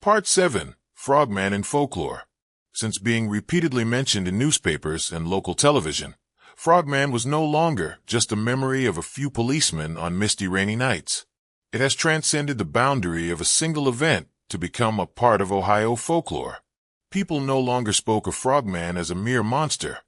Part 7. Frogman in Folklore. Since being repeatedly mentioned in newspapers and local television, Frogman was no longer just a memory of a few policemen on misty rainy nights. It has transcended the boundary of a single event to become a part of Ohio folklore. People no longer spoke of Frogman as a mere monster,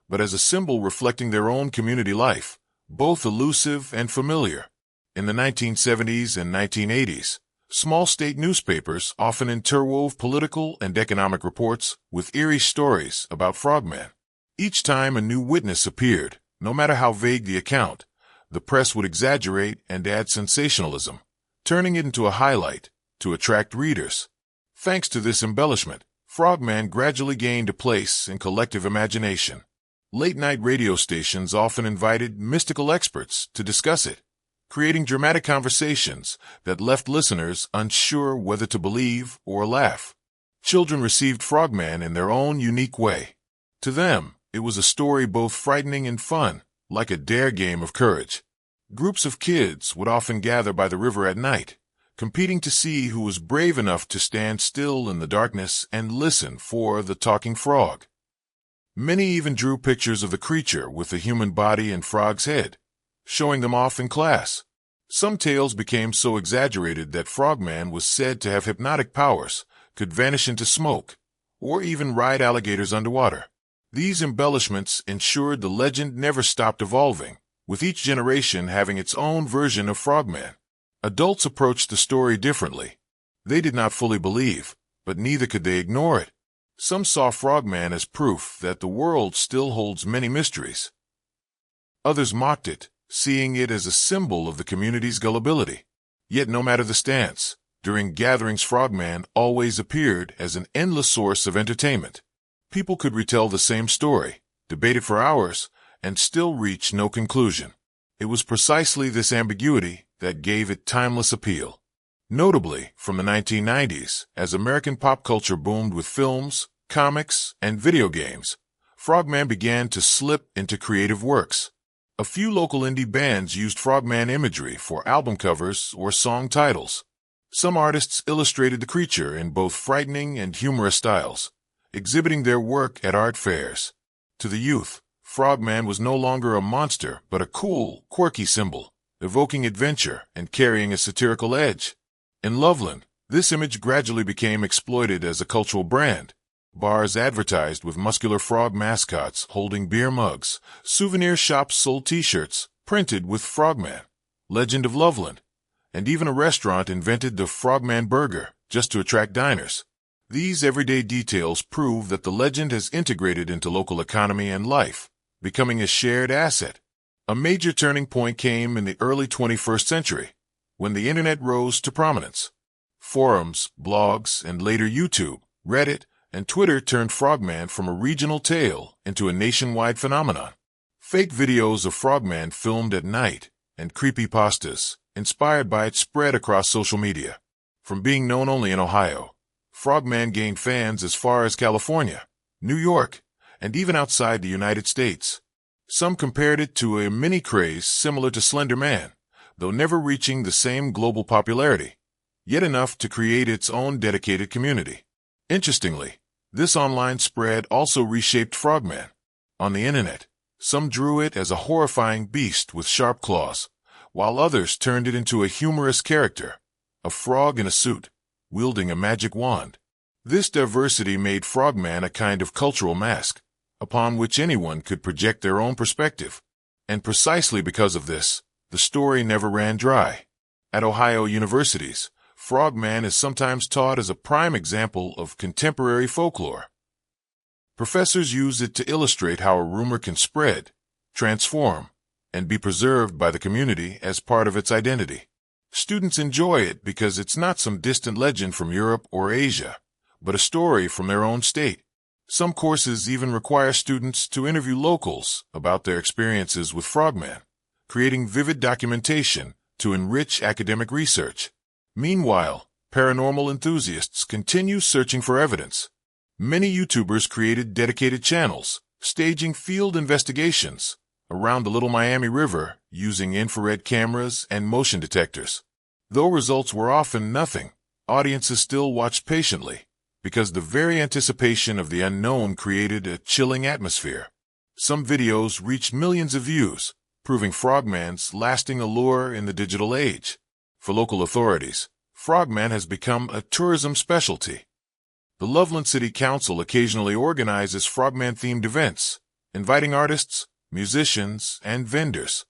but as a symbol reflecting their own community life, both elusive and familiar. In the 1970s and 1980s, small state newspapers often interwove political and economic reports with eerie stories about Frogman. Each time a new witness appeared, no matter how vague the account, the press would exaggerate and add sensationalism, turning it into a highlight to attract readers. Thanks to this embellishment, Frogman gradually gained a place in collective imagination. Late-night radio stations often invited mystical experts to discuss it, creating dramatic conversations that left listeners unsure whether to believe or laugh. Children received Frogman in their own unique way. To them, it was a story both frightening and fun, like a dare game of courage. Groups of kids would often gather by the river at night, competing to see who was brave enough to stand still in the darkness and listen for the talking frog. Many even drew pictures of the creature with a human body and frog's head, showing them off in class. Some tales became so exaggerated that Frogman was said to have hypnotic powers, could vanish into smoke, or even ride alligators underwater. These embellishments ensured the legend never stopped evolving, with each generation having its own version of Frogman. Adults approached the story differently. They did not fully believe, but neither could they ignore it. Some saw Frogman as proof that the world still holds many mysteries. Others mocked it, seeing it as a symbol of the community's gullibility. Yet no matter the stance, during gatherings Frogman always appeared as an endless source of entertainment. People could retell the same story, debate it for hours, and still reach no conclusion. It was precisely this ambiguity that gave it timeless appeal. Notably, from the 1990s, as American pop culture boomed with films, comics, and video games, Frogman began to slip into creative works. A few local indie bands used Frogman imagery for album covers or song titles. Some artists illustrated the creature in both frightening and humorous styles, exhibiting their work at art fairs. To the youth, Frogman was no longer a monster but a cool, quirky symbol, evoking adventure and carrying a satirical edge. In Loveland, this image gradually became exploited as a cultural brand. Bars advertised with muscular frog mascots holding beer mugs. Souvenir shops sold t-shirts printed with Frogman, Legend of Loveland, and even a restaurant invented the Frogman Burger just to attract diners. These everyday details prove that the legend has integrated into local economy and life, becoming a shared asset. A major turning point came in the early 21st century, when the internet rose to prominence. Forums, blogs, and later YouTube, Reddit, and Twitter turned Frogman from a regional tale into a nationwide phenomenon. Fake videos of Frogman filmed at night and creepypastas inspired by it spread across social media. From being known only in Ohio, Frogman gained fans as far as California, New York, and even outside the United States. Some compared it to a mini-craze similar to Slender Man, though never reaching the same global popularity, yet enough to create its own dedicated community. Interestingly, this online spread also reshaped Frogman. On the internet, some drew it as a horrifying beast with sharp claws, while others turned it into a humorous character, a frog in a suit, wielding a magic wand. This diversity made Frogman a kind of cultural mask, upon which anyone could project their own perspective. And precisely because of this, the story never ran dry. At Ohio universities, Frogman is sometimes taught as a prime example of contemporary folklore. Professors use it to illustrate how a rumor can spread, transform, and be preserved by the community as part of its identity. Students enjoy it because it's not some distant legend from Europe or Asia, but a story from their own state. Some courses even require students to interview locals about their experiences with Frogman, creating vivid documentation to enrich academic research. Meanwhile, paranormal enthusiasts continue searching for evidence. Many YouTubers created dedicated channels, staging field investigations around the Little Miami River using infrared cameras and motion detectors. Though results were often nothing audiences still watched patiently, because the very anticipation of the unknown created a chilling atmosphere. Some videos reached millions of views, proving Frogman's lasting allure in the digital age. For local authorities, Frogman has become a tourism specialty. The Loveland City Council occasionally organizes Frogman-themed events, inviting artists, musicians, and vendors.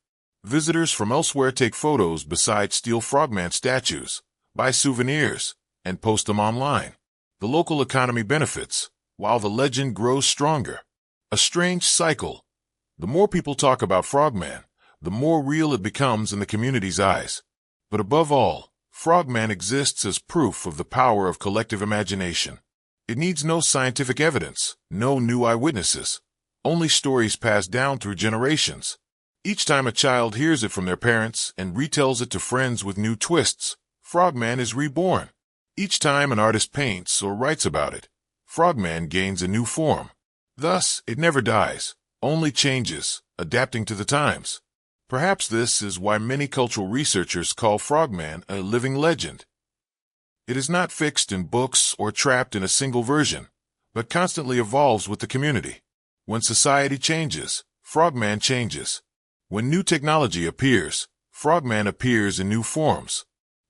Visitors from elsewhere take photos beside steel Frogman statues, buy souvenirs, and post them online. The local economy benefits, while the legend grows stronger. A strange cycle. The more people talk about Frogman, the more real it becomes in the community's eyes. But above all, Frogman exists as proof of the power of collective imagination. It needs no scientific evidence, no new eyewitnesses, only stories passed down through generations. Each time a child hears it from their parents and retells it to friends with new twists, Frogman is reborn. Each time an artist paints or writes about it, Frogman gains a new form. Thus, it never dies, only changes, adapting to the times. Perhaps this is why many cultural researchers call Frogman a living legend. It is not fixed in books or trapped in a single version, but constantly evolves with the community. When society changes, Frogman changes. When new technology appears, Frogman appears in new forms.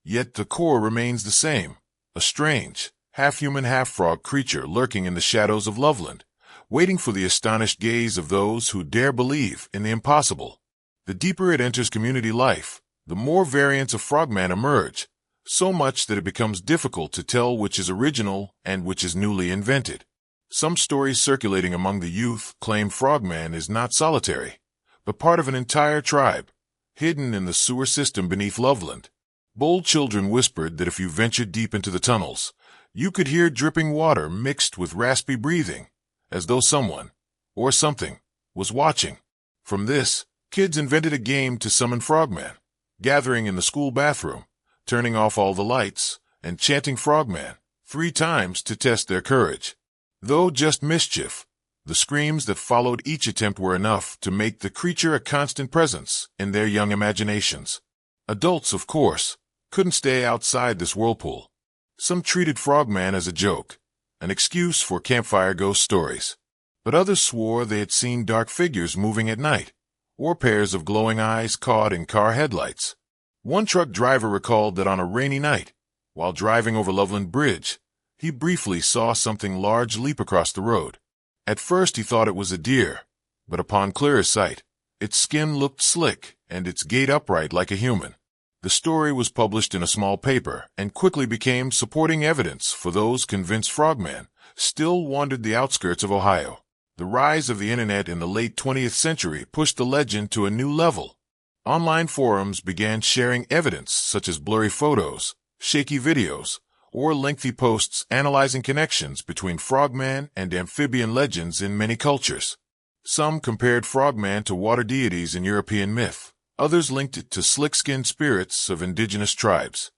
Yet the core remains the same, a strange, half-human, half-frog creature lurking in the shadows of Loveland, waiting for the astonished gaze of those who dare believe in the impossible. The deeper it enters community life, the more variants of Frogman emerge, so much that it becomes difficult to tell which is original and which is newly invented. Some stories circulating among the youth claim Frogman is not solitary, but part of an entire tribe, hidden in the sewer system beneath Loveland. Bold children whispered that if you ventured deep into the tunnels, you could hear dripping water mixed with raspy breathing, as though someone, or something, was watching. From this, kids invented a game to summon Frogman, gathering in the school bathroom, turning off all the lights, and chanting Frogman 3 times to test their courage. Though just mischief, the screams that followed each attempt were enough to make the creature a constant presence in their young imaginations. Adults, of course, couldn't stay outside this whirlpool. Some treated Frogman as a joke, an excuse for campfire ghost stories. But others swore they had seen dark figures moving at night, or pairs of glowing eyes caught in car headlights. One truck driver recalled that on a rainy night, while driving over Loveland Bridge, he briefly saw something large leap across the road. At first he thought it was a deer, but upon clearer sight, its skin looked slick and its gait upright like a human. The story was published in a small paper and quickly became supporting evidence for those convinced Frogman still wandered the outskirts of Ohio. The rise of the internet in the late 20th century pushed the legend to a new level. Online forums began sharing evidence such as blurry photos, shaky videos, or lengthy posts analyzing connections between Frogman and amphibian legends in many cultures. Some compared Frogman to water deities in European myth. Others linked it to slick-skinned spirits of indigenous tribes.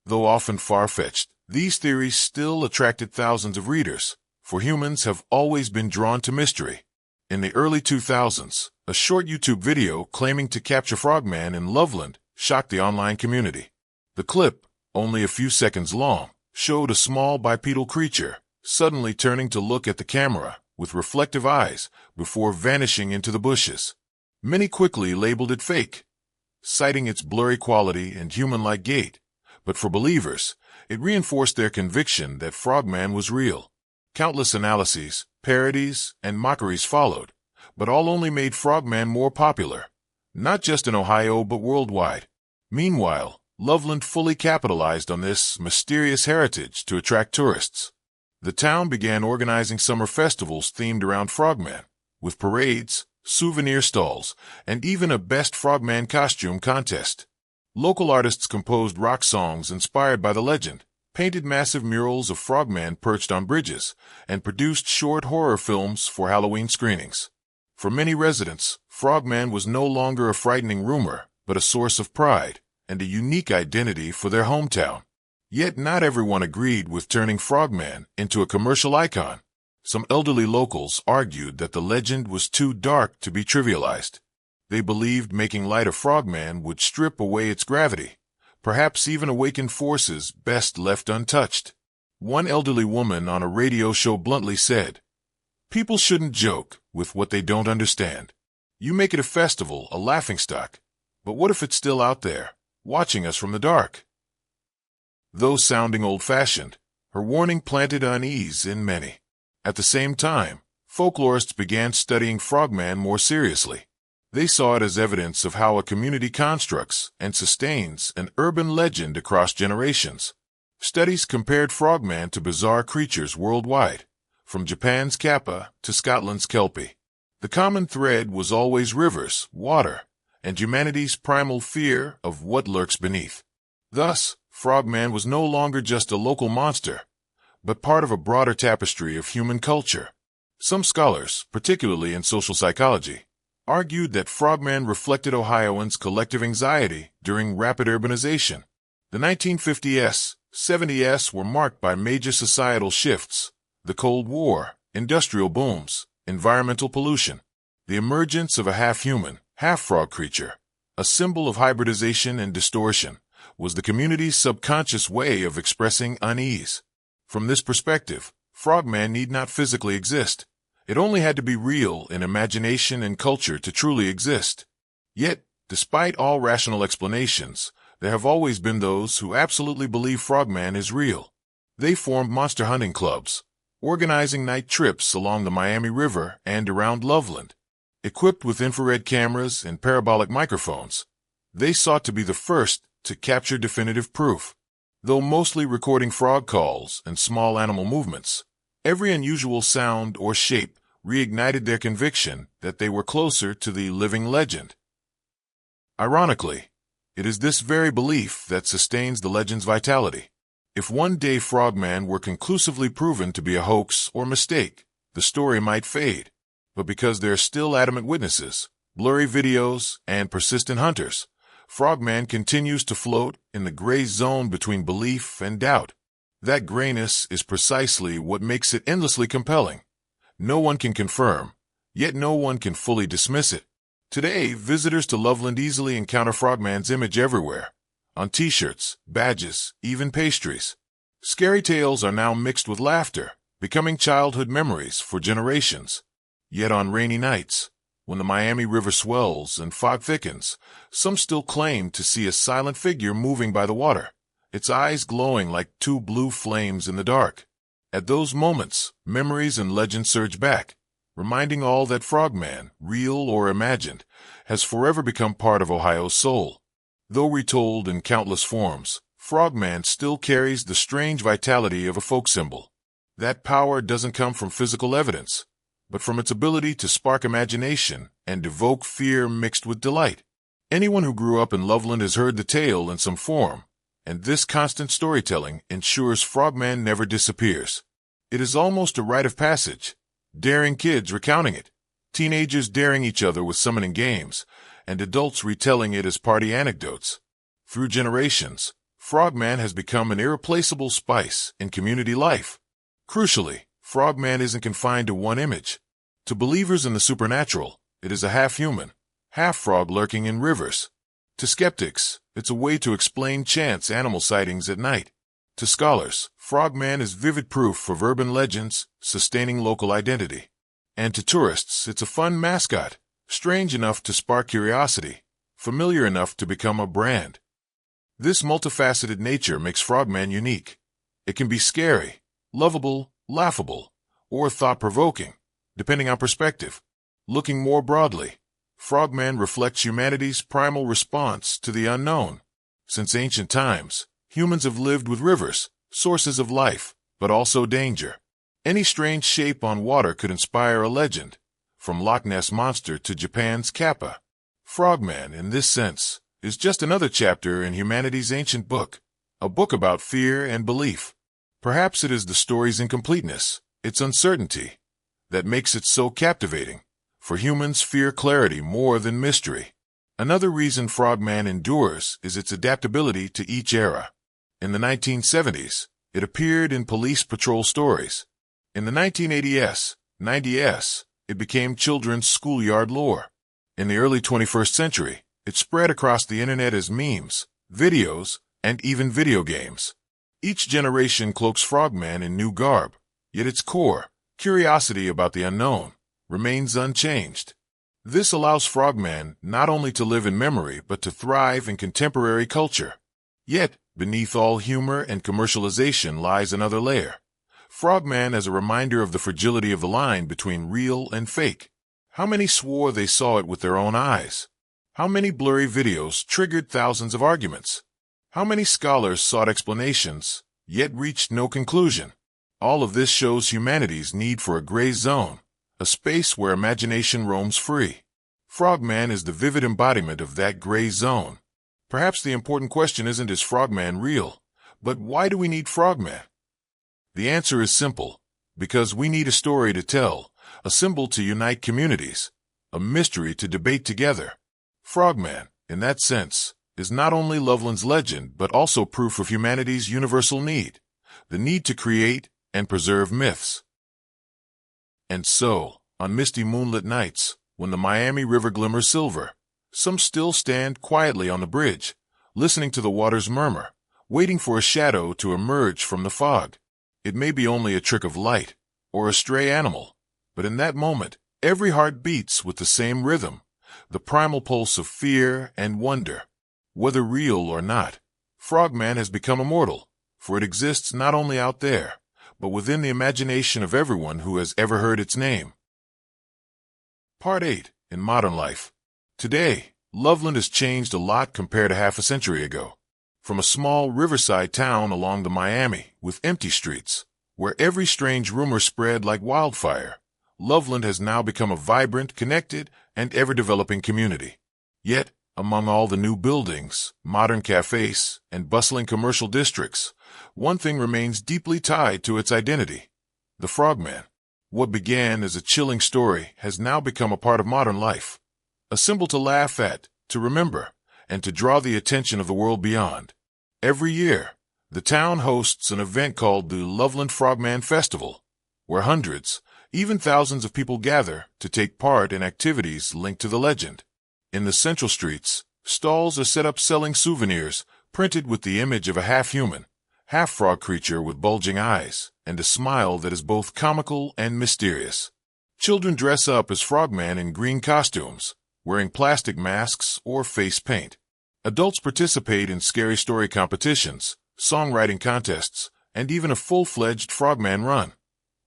Though often far-fetched, these theories still attracted thousands of readers, for humans have always been drawn to mystery. In the early 2000s, a short YouTube video claiming to capture Frogman in Loveland shocked the online community. The clip, only a few seconds long, showed a small bipedal creature suddenly turning to look at the camera with reflective eyes before vanishing into the bushes. Many quickly labeled it fake, citing its blurry quality and human-like gait, but for believers, it reinforced their conviction that Frogman was real. Countless analyses, parodies, and mockeries followed, but all only made Frogman more popular, not just in Ohio but worldwide. Meanwhile, Loveland fully capitalized on this mysterious heritage to attract tourists. The town began organizing summer festivals themed around Frogman, with parades, souvenir stalls, and even a Best Frogman costume contest. Local artists composed rock songs inspired by the legend, painted massive murals of Frogman perched on bridges, and produced short horror films for Halloween screenings. For many residents, Frogman was no longer a frightening rumor, but a source of pride and a unique identity for their hometown. Yet not everyone agreed with turning Frogman into a commercial icon. Some elderly locals argued that the legend was too dark to be trivialized. They believed making light of Frogman would strip away its gravity, perhaps even awakened forces best left untouched. One elderly woman on a radio show bluntly said, "People shouldn't joke with what they don't understand. You make it a festival, a laughingstock, but what if it's still out there, watching us from the dark?" Though sounding old-fashioned, her warning planted unease in many. At the same time, folklorists began studying Frogman more seriously. They saw it as evidence of how a community constructs and sustains an urban legend across generations. Studies compared Frogman to bizarre creatures worldwide, from Japan's Kappa to Scotland's Kelpie. The common thread was always rivers, water, and humanity's primal fear of what lurks beneath. Thus, Frogman was no longer just a local monster, but part of a broader tapestry of human culture. Some scholars, particularly in social psychology, argued that Frogman reflected Ohioans' collective anxiety during rapid urbanization. The 1950s, 70s were marked by major societal shifts: the Cold War, industrial booms, environmental pollution. The emergence of a half-human, half-frog creature, a symbol of hybridization and distortion, was the community's subconscious way of expressing unease. From this perspective, Frogman need not physically exist. It only had to be real in imagination and culture to truly exist. Yet, despite all rational explanations, there have always been those who absolutely believe Frogman is real. They formed monster hunting clubs, organizing night trips along the Miami River and around Loveland. Equipped with infrared cameras and parabolic microphones, they sought to be the first to capture definitive proof. Though mostly recording frog calls and small animal movements, every unusual sound or shape reignited their conviction that they were closer to the living legend. Ironically, it is this very belief that sustains the legend's vitality. If one day Frogman were conclusively proven to be a hoax or mistake, the story might fade. But because there are still adamant witnesses, blurry videos, and persistent hunters, Frogman continues to float in the gray zone between belief and doubt. That grayness is precisely what makes it endlessly compelling. No one can confirm, yet no one can fully dismiss it. Today, visitors to Loveland easily encounter Frogman's image everywhere, on t-shirts, badges, even pastries. Scary tales are now mixed with laughter, becoming childhood memories for generations. Yet on rainy nights, when the Miami River swells and fog thickens, some still claim to see a silent figure moving by the water, its eyes glowing like two blue flames in the dark. At those moments, memories and legends surge back, reminding all that Frogman, real or imagined, has forever become part of Ohio's soul. Though retold in countless forms, Frogman still carries the strange vitality of a folk symbol. That power doesn't come from physical evidence, but from its ability to spark imagination and evoke fear mixed with delight. Anyone who grew up in Loveland has heard the tale in some form, and this constant storytelling ensures Frogman never disappears. It is almost a rite of passage, daring kids recounting it, teenagers daring each other with summoning games, and adults retelling it as party anecdotes. Through generations, Frogman has become an irreplaceable spice in community life. Crucially, Frogman isn't confined to one image. To believers in the supernatural, it is a half-human, half-frog lurking in rivers. To skeptics, it's a way to explain chance animal sightings at night. To scholars, Frogman is vivid proof of urban legends sustaining local identity. And to tourists, it's a fun mascot, strange enough to spark curiosity, familiar enough to become a brand. This multifaceted nature makes Frogman unique. It can be scary, lovable, laughable, or thought-provoking, depending on perspective. Looking more broadly, Frogman reflects humanity's primal response to the unknown. Since ancient times, humans have lived with rivers, sources of life, but also danger. Any strange shape on water could inspire a legend, from Loch Ness Monster to Japan's Kappa. Frogman, in this sense, is just another chapter in humanity's ancient book, a book about fear and belief. Perhaps it is the story's incompleteness, its uncertainty, that makes it so captivating. For humans fear clarity more than mystery. Another reason Frogman endures is its adaptability to each era. In the 1970s, it appeared in police patrol stories. In the 1980s, 90s, it became children's schoolyard lore. In the early 21st century, it spread across the internet as memes, videos, and even video games. Each generation cloaks Frogman in new garb, yet its core, curiosity about the unknown, remains unchanged. This allows Frogman not only to live in memory but to thrive in contemporary culture. Yet, beneath all humor and commercialization lies another layer. Frogman as a reminder of the fragility of the line between real and fake. How many swore they saw it with their own eyes? How many blurry videos triggered thousands of arguments? How many scholars sought explanations, yet reached no conclusion? All of this shows humanity's need for a gray zone, a space where imagination roams free. Frogman is the vivid embodiment of that gray zone. Perhaps the important question isn't is Frogman real, but why do we need Frogman? The answer is simple. Because we need a story to tell, a symbol to unite communities, a mystery to debate together. Frogman, in that sense, is not only Loveland's legend but also proof of humanity's universal need, the need to create and preserve myths. And so, on misty moonlit nights, when the Miami River glimmers silver, some still stand quietly on the bridge, listening to the water's murmur, waiting for a shadow to emerge from the fog. It may be only a trick of light, or a stray animal, but in that moment, every heart beats with the same rhythm, the primal pulse of fear and wonder. Whether real or not, Frogman has become immortal, for it exists not only out there, but within the imagination of everyone who has ever heard its name. Part 8. In Modern Life. Today, Loveland has changed a lot compared to half a century ago. From a small riverside town along the Miami with empty streets, where every strange rumor spread like wildfire, Loveland has now become a vibrant, connected, and ever-developing community. Yet, among all the new buildings, modern cafes, and bustling commercial districts, one thing remains deeply tied to its identity: the Frogman. What began as a chilling story has now become a part of modern life, a symbol to laugh at, to remember, and to draw the attention of the world beyond. Every year, the town hosts an event called the Loveland Frogman Festival, where hundreds, even thousands of people gather to take part in activities linked to the legend. In the central streets, stalls are set up selling souvenirs printed with the image of a half-human, half-frog creature with bulging eyes and a smile that is both comical and mysterious. Children dress up as Frogman in green costumes, wearing plastic masks or face paint. Adults participate in scary story competitions, songwriting contests, and even a full-fledged Frogman run,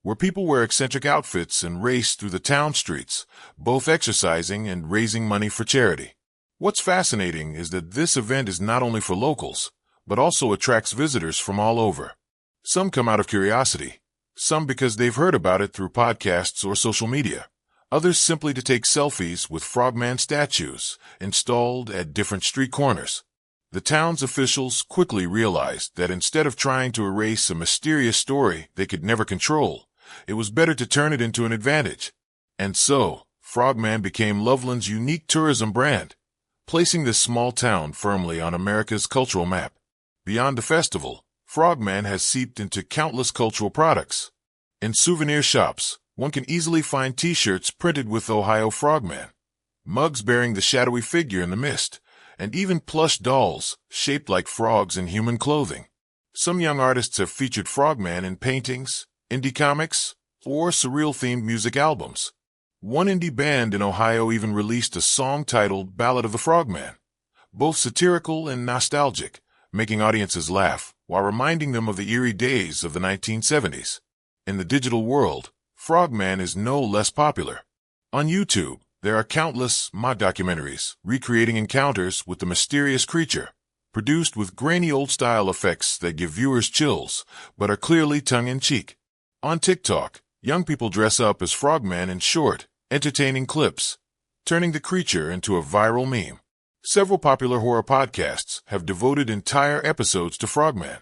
where people wear eccentric outfits and race through the town streets, both exercising and raising money for charity. What's fascinating is that this event is not only for locals, but also attracts visitors from all over. Some come out of curiosity, some because they've heard about it through podcasts or social media, others simply to take selfies with Frogman statues installed at different street corners. The town's officials quickly realized that instead of trying to erase a mysterious story they could never control, it was better to turn it into an advantage. And so, Frogman became Loveland's unique tourism brand, placing this small town firmly on America's cultural map. Beyond the festival, Frogman has seeped into countless cultural products. In souvenir shops, one can easily find t-shirts printed with Ohio Frogman, mugs bearing the shadowy figure in the mist, and even plush dolls shaped like frogs in human clothing. Some young artists have featured Frogman in paintings, indie comics, or surreal-themed music albums. One indie band in Ohio even released a song titled Ballad of the Frogman, both satirical and nostalgic, making audiences laugh while reminding them of the eerie days of the 1970s. In the digital world, Frogman is no less popular. On YouTube, there are countless mock documentaries recreating encounters with the mysterious creature, produced with grainy old-style effects that give viewers chills, but are clearly tongue-in-cheek. On TikTok, young people dress up as Frogman in short, entertaining clips, turning the creature into a viral meme. Several popular horror podcasts have devoted entire episodes to Frogman,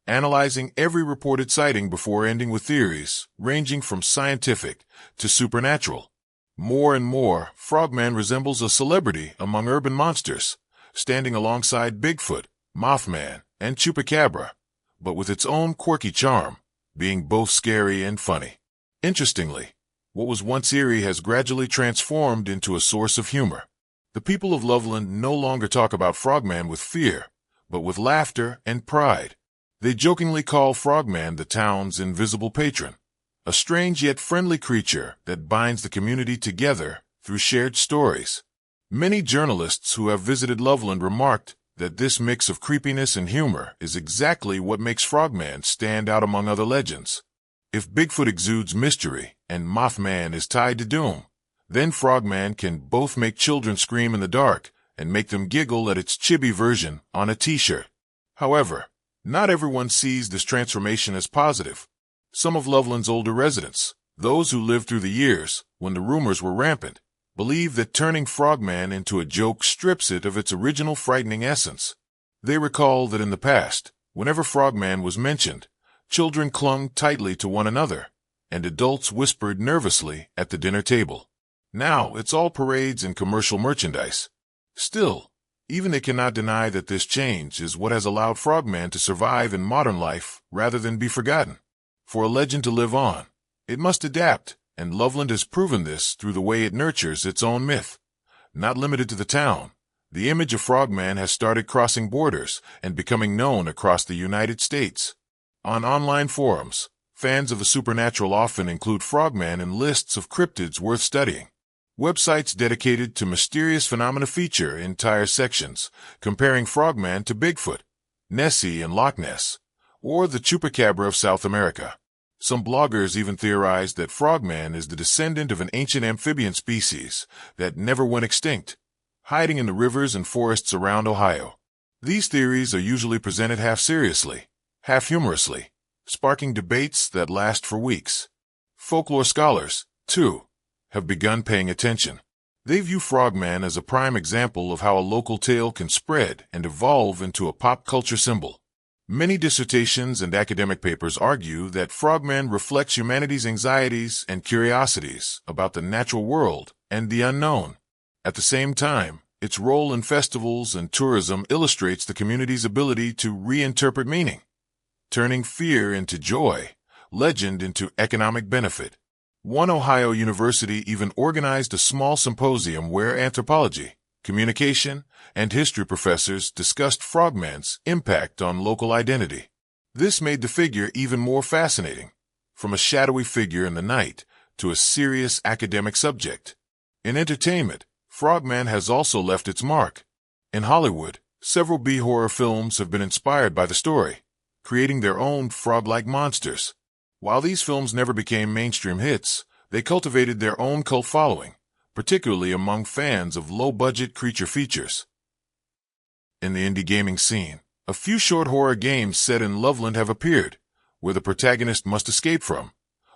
analyzing every reported sighting before ending with theories ranging from scientific to supernatural. More and more, Frogman resembles a celebrity among urban monsters, standing alongside Bigfoot, Mothman, and Chupacabra, but with its own quirky charm, being both scary and funny. Interestingly, what was once eerie has gradually transformed into a source of humor. The people of Loveland no longer talk about Frogman with fear, but with laughter and pride. They jokingly call Frogman the town's invisible patron, a strange yet friendly creature that binds the community together through shared stories. Many journalists who have visited Loveland remarked that this mix of creepiness and humor is exactly what makes Frogman stand out among other legends. If Bigfoot exudes mystery and Mothman is tied to doom, then Frogman can both make children scream in the dark and make them giggle at its chibi version on a t-shirt. However, not everyone sees this transformation as positive. Some of Loveland's older residents, those who lived through the years when the rumors were rampant, believe that turning Frogman into a joke strips it of its original frightening essence. They recall that in the past, whenever Frogman was mentioned, children clung tightly to one another, and adults whispered nervously at the dinner table. Now it's all parades and commercial merchandise. Still, even they cannot deny that this change is what has allowed Frogman to survive in modern life rather than be forgotten. For a legend to live on, it must adapt, and Loveland has proven this through the way it nurtures its own myth. Not limited to the town, the image of Frogman has started crossing borders and becoming known across the United States. On online forums, fans of the supernatural often include Frogman in lists of cryptids worth studying. Websites dedicated to mysterious phenomena feature entire sections, comparing Frogman to Bigfoot, Nessie and Loch Ness, or the Chupacabra of South America. Some bloggers even theorize that Frogman is the descendant of an ancient amphibian species that never went extinct, hiding in the rivers and forests around Ohio. These theories are usually presented half seriously, half humorously, sparking debates that last for weeks. Folklore scholars, too, have begun paying attention. They view Frogman as a prime example of how a local tale can spread and evolve into a pop culture symbol. Many dissertations and academic papers argue that Frogman reflects humanity's anxieties and curiosities about the natural world and the unknown. At the same time, its role in festivals and tourism illustrates the community's ability to reinterpret meaning, turning fear into joy, legend into economic benefit. One Ohio university even organized a small symposium where anthropology, communication, and history professors discussed Frogman's impact on local identity. This made the figure even more fascinating, from a shadowy figure in the night to a serious academic subject. In entertainment, Frogman has also left its mark. In Hollywood, several B-horror films have been inspired by the story, creating their own frog-like monsters. While these films never became mainstream hits, they cultivated their own cult following, particularly among fans of low-budget creature features. In the indie gaming scene, a few short horror games set in Loveland have appeared, where the protagonist must escape from,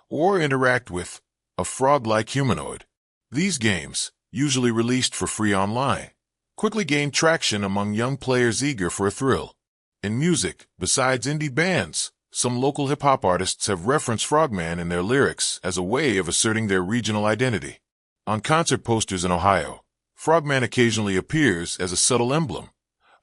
or interact with, a frog-like humanoid. These games, usually released for free online, quickly gained traction among young players eager for a thrill. In music, besides indie bands, some local hip-hop artists have referenced Frogman in their lyrics as a way of asserting their regional identity. On concert posters in Ohio, Frogman occasionally appears as a subtle emblem,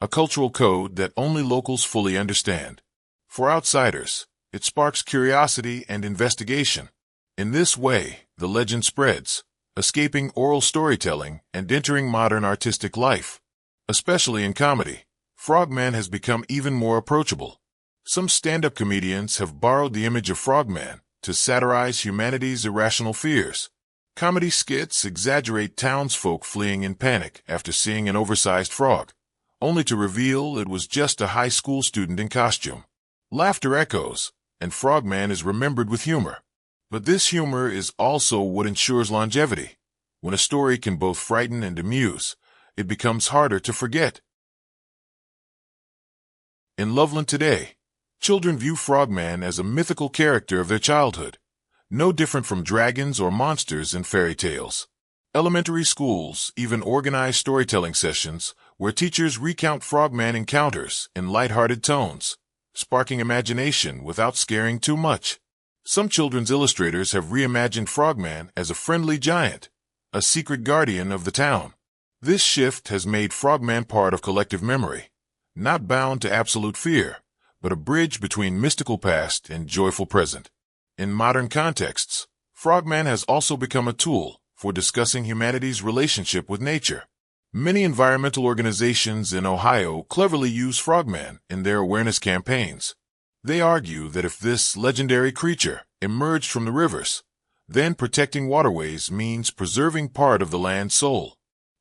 a cultural code that only locals fully understand. For outsiders, it sparks curiosity and investigation. In this way, the legend spreads, escaping oral storytelling and entering modern artistic life. Especially in comedy, Frogman has become even more approachable. Some stand-up comedians have borrowed the image of Frogman to satirize humanity's irrational fears. Comedy skits exaggerate townsfolk fleeing in panic after seeing an oversized frog, only to reveal it was just a high school student in costume. Laughter echoes, and Frogman is remembered with humor. But this humor is also what ensures longevity. When a story can both frighten and amuse, it becomes harder to forget. In Loveland today, children view Frogman as a mythical character of their childhood, no different from dragons or monsters in fairy tales. Elementary schools even organize storytelling sessions where teachers recount Frogman encounters in lighthearted tones, sparking imagination without scaring too much. Some children's illustrators have reimagined Frogman as a friendly giant, a secret guardian of the town. This shift has made Frogman part of collective memory, not bound to absolute fear, but a bridge between mystical past and joyful present. In modern contexts, Frogman has also become a tool for discussing humanity's relationship with nature. Many environmental organizations in Ohio cleverly use Frogman in their awareness campaigns. They argue that if this legendary creature emerged from the rivers, then protecting waterways means preserving part of the land's soul.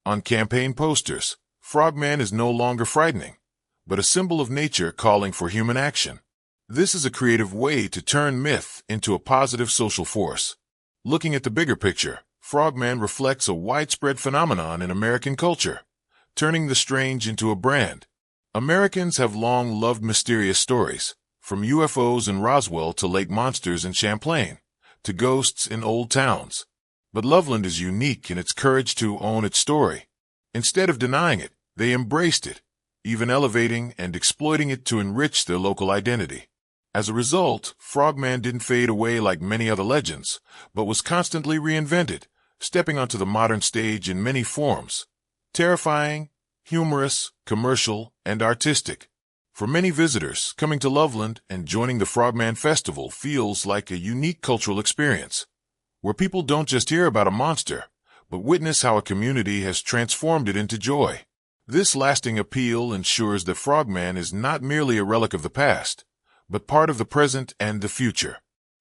On campaign posters, Frogman is no longer frightening, but a symbol of nature calling for human action. This is a creative way to turn myth into a positive social force. Looking at the bigger picture, Frogman reflects a widespread phenomenon in American culture, turning the strange into a brand. Americans have long loved mysterious stories, from UFOs in Roswell to lake monsters in Champlain, to ghosts in old towns. But Loveland is unique in its courage to own its story. Instead of denying it, they embraced it, even elevating and exploiting it to enrich their local identity. As a result, Frogman didn't fade away like many other legends, but was constantly reinvented, stepping onto the modern stage in many forms: terrifying, humorous, commercial, and artistic. For many visitors, coming to Loveland and joining the Frogman Festival feels like a unique cultural experience, where people don't just hear about a monster, but witness how a community has transformed it into joy. This lasting appeal ensures that Frogman is not merely a relic of the past, but part of the present and the future.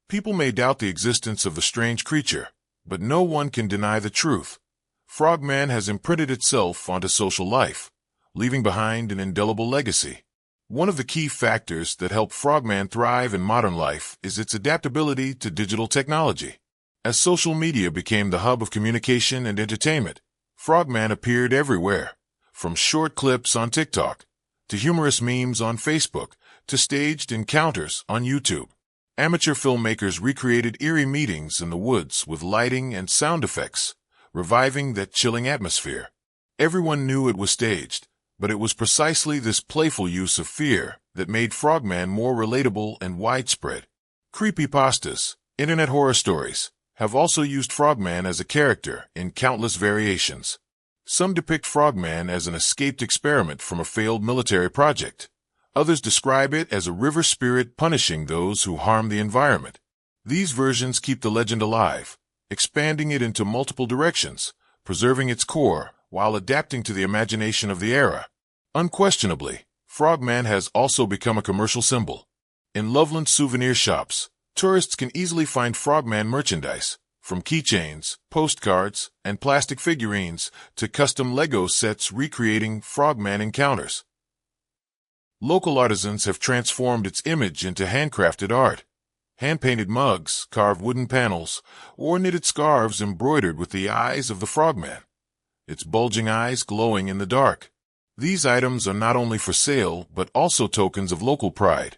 People may doubt the existence of the strange creature, but no one can deny the truth. Frogman has imprinted itself onto social life, leaving behind an indelible legacy. One of the key factors that help Frogman thrive in modern life is its adaptability to digital technology. As social media became the hub of communication and entertainment, Frogman appeared everywhere, from short clips on TikTok, to humorous memes on Facebook, to staged encounters on YouTube. Amateur filmmakers recreated eerie meetings in the woods with lighting and sound effects, reviving that chilling atmosphere. Everyone knew it was staged, but it was precisely this playful use of fear that made Frogman more relatable and widespread. Creepypastas, internet horror stories, have also used Frogman as a character in countless variations. Some depict Frogman as an escaped experiment from a failed military project. Others describe it as a river spirit punishing those who harm the environment. These versions keep the legend alive, expanding it into multiple directions, preserving its core while adapting to the imagination of the era. Unquestionably, Frogman has also become a commercial symbol. In Loveland souvenir shops, tourists can easily find Frogman merchandise, from keychains, postcards, and plastic figurines to custom Lego sets recreating Frogman encounters. Local artisans have transformed its image into handcrafted art. Hand-painted mugs, carved wooden panels, or knitted scarves embroidered with the eyes of the Frogman, its bulging eyes glowing in the dark. These items are not only for sale, but also tokens of local pride,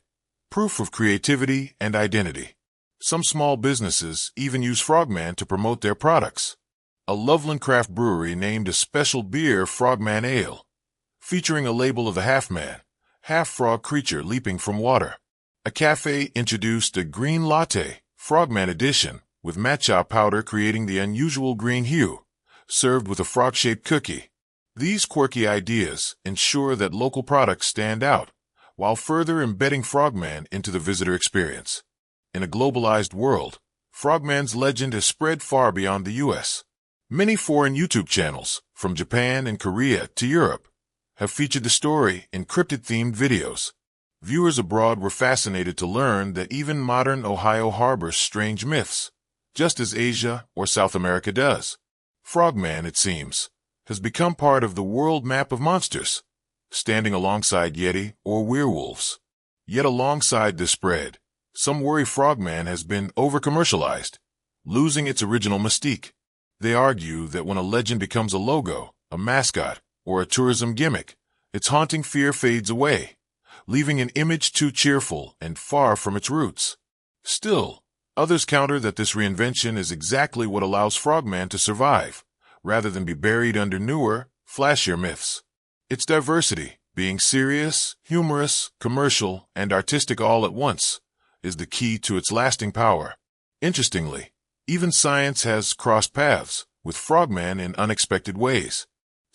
proof of creativity and identity. Some small businesses even use Frogman to promote their products. A Loveland craft brewery named a special beer Frogman Ale, featuring a label of the half-man, half-frog creature leaping from water. A cafe introduced a green latte, Frogman edition, with matcha powder creating the unusual green hue, served with a frog-shaped cookie. These quirky ideas ensure that local products stand out, while further embedding Frogman into the visitor experience. In a globalized world, Frogman's legend has spread far beyond the U.S. Many foreign YouTube channels, from Japan and Korea to Europe, have featured the story in cryptid-themed videos. Viewers abroad were fascinated to learn that even modern Ohio harbors strange myths, just as Asia or South America does. Frogman, it seems, has become part of the world map of monsters, standing alongside Yeti or werewolves. Yet alongside this spread, some worry Frogman has been over-commercialized, losing its original mystique. They argue that when a legend becomes a logo, a mascot, or a tourism gimmick, its haunting fear fades away, leaving an image too cheerful and far from its roots. Still, others counter that this reinvention is exactly what allows Frogman to survive, rather than be buried under newer, flashier myths. Its diversity, being serious, humorous, commercial, and artistic all at once, is the key to its lasting power. Interestingly, even science has crossed paths with Frogman in unexpected ways.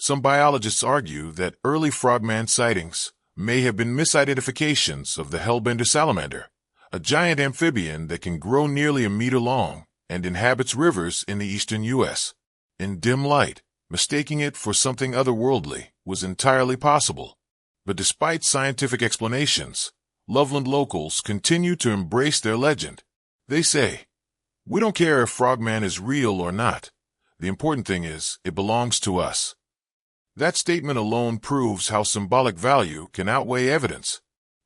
Some biologists argue that early Frogman sightings may have been misidentifications of the hellbender salamander, a giant amphibian that can grow nearly a meter long and inhabits rivers in the eastern U.S. In dim light, mistaking it for something otherworldly was entirely possible. But despite scientific explanations, Loveland locals continue to embrace their legend. They say, "We don't care if Frogman is real or not. The important thing is, it belongs to us." That statement alone proves how symbolic value can outweigh evidence.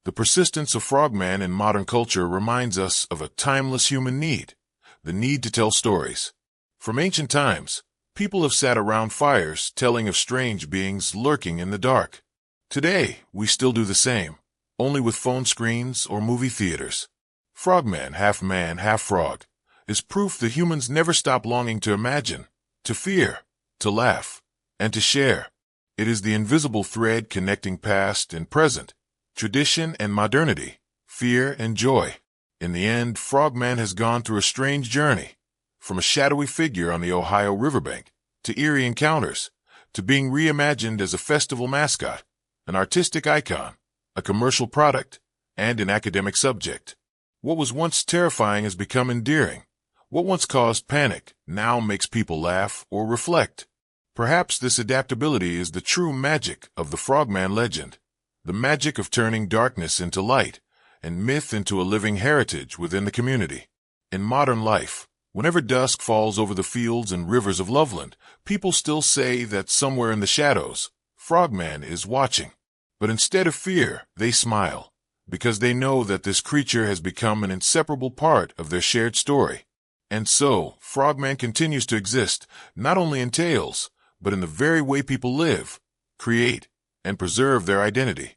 The persistence of Frogman in modern culture reminds us of a timeless human need, the need to tell stories. From ancient times, people have sat around fires telling of strange beings lurking in the dark. Today, we still do the same, only with phone screens or movie theaters. Frogman, half man, half frog, is proof that humans never stop longing to imagine, to fear, to laugh, and to share. It is the invisible thread connecting past and present, tradition and modernity, fear and joy. In the end, Frogman has gone through a strange journey, from a shadowy figure on the Ohio riverbank, to eerie encounters, to being reimagined as a festival mascot, an artistic icon, a commercial product, and an academic subject. What was once terrifying has become endearing. What once caused panic now makes people laugh or reflect. Perhaps this adaptability is the true magic of the Frogman legend. The magic of turning darkness into light and myth into a living heritage within the community. In modern life, whenever dusk falls over the fields and rivers of Loveland, people still say that somewhere in the shadows, Frogman is watching. But instead of fear, they smile, because they know that this creature has become an inseparable part of their shared story. And so, Frogman continues to exist, not only in tales, but in the very way people live, create, and preserve their identity.